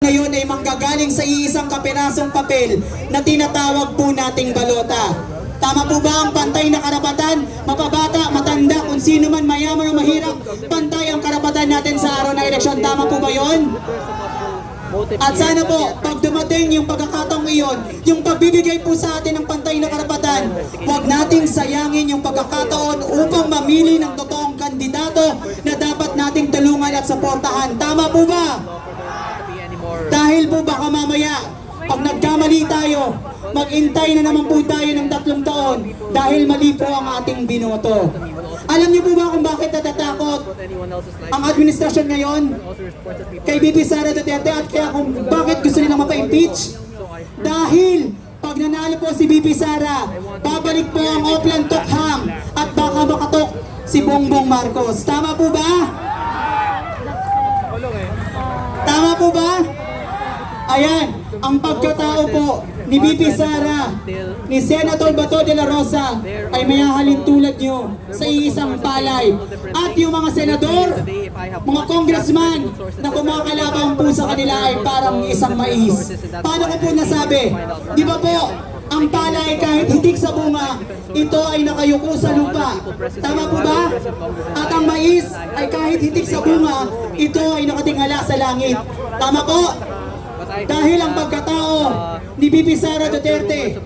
na yun ay manggagaling sa iisang kapirasong papel na tinatawag po nating balota. Tama po ba ang pantay na karapatan? Mapabata, matanda, kung sino man, mayaman o mahirap, pantay ang karapatan natin sa araw ng eleksyon. Tama po ba yun? At sana po, pag dumating yung pagkakataong iyon, yung pagbibigay po sa atin ng pantay na karapatan, huwag nating sayangin yung pagkakataon upang mamili ng totoong kandidato na dapat nating tulungan at suportahan. Tama po ba? Dahil po baka mamaya, pag nagkamali tayo, mag-intay na naman po tayo ng 3 taon dahil mali po ang ating binoto. Alam niyo po ba kung bakit natatakot ang administrasyon ngayon kay VP Sara Duterte at kaya kung bakit gusto nilang mapa-impeach? Dahil pag nanalo po si VP Sara, babalik po ang Oplan Tokhang at baka makatok si Bongbong Marcos. Tama po ba? Tama po ba? Ayan, ang pagkatao po ni VP Sara, ni Senator Bato de la Rosa ay mayahalin tulad nyo sa iisang palay. At yung mga senador, mga congressman na kumakalabang po sa kanila ay parang isang mais. Paano ko po nasabi? Di ba po, ang palay kahit hitik sa bunga, ito ay nakayuko sa lupa. Tama po ba? At ang mais ay kahit hitik sa bunga, ito ay nakatingala sa langit. Tama po? Dahil ang pagkatao ni VP Sara Duterte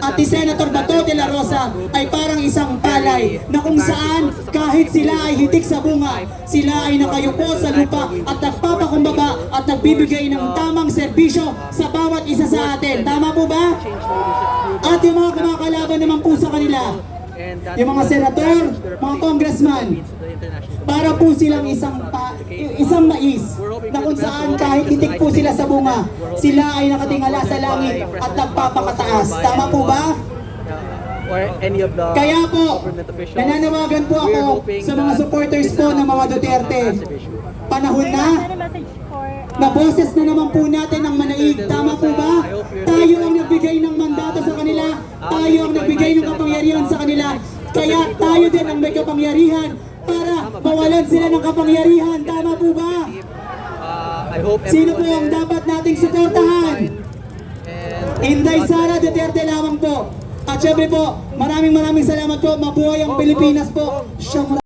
at ni Senator Bato de la Rosa ay parang isang palay na kung saan kahit sila ay hitik sa bunga, sila ay nakayupo sa lupa at nagpapakumbaba at nagbibigay ng tamang serbisyo sa bawat isa sa atin. Tama po ba? At yung mga kumakalaban naman po sa kanila, yung mga senator, mga congressman, para po silang isang mais na kung saan kahit hitik po sila sa bunga, sila ay nakatingala sa langit at nagpapakataas. Tama po ba? Kaya po, nananawagan po ako sa mga supporters po ng mga Duterte. Panahon na boses na naman po natin ang manaig. Tama po ba? Tayo ang nagbigay ng mandato sa kanila. Tayo ang nagbigay ng kapangyarihan sa kanila. Kaya tayo din ang may kapangyarihan para mawalan sila ng kapangyarihan. Tama po ba? Sino po ang dapat nating suportahan? Inday Sara Duterte lamang po. At syempre po, maraming salamat po. Mabuhay ang Pilipinas po.